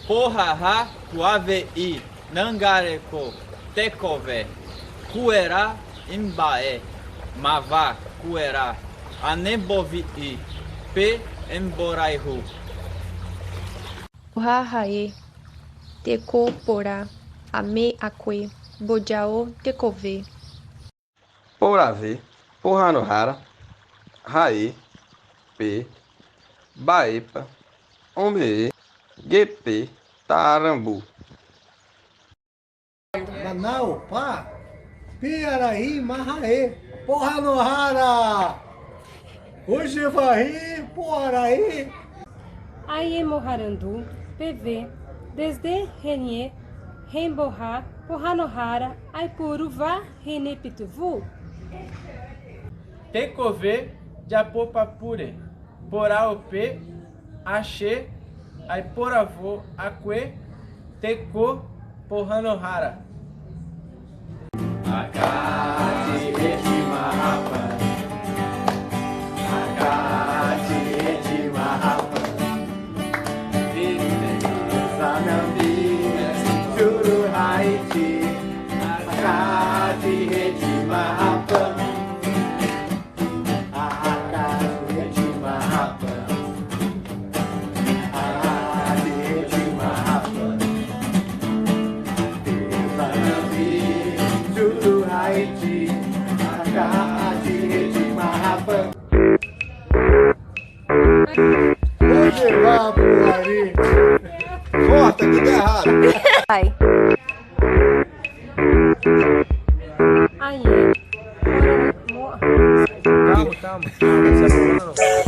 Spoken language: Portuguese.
Porraha, Kuavei, Nangareko, Tekové, Kuerá, Imbaé, Mavá, Kuerá, Anebovi, P, Emboraihu. Porrahaê, Teco porá, Ame aque, Bojao tecovê. Poravê, Porranohara, Raê, P, Baepa, Omee, GP, Tarambu. Manau, pá, Piaraí, Marraê, Porra no Hara, Ujivaí, Poaraí. Aie Moharandu, PV, Desde Renier, Remborra, Porranohara, Aipuruvá, Renepituvu. Tecové, Japopapure, Poraopê, Axê, Aiporavô, Aque, Teco, Porranohara. Akati eti mahapa, Akati eti mahapa, Zanambi, Juru Haiti, Akati eti mahapa, Akati eti mahapa, Akati eti mahapa, Zanambi, Juru Haiti, Akati eti mahapa. Hoje vá, Poari. Corta, tudo errado. Ai, Aie, Calma, calma. Não se apaixona, não.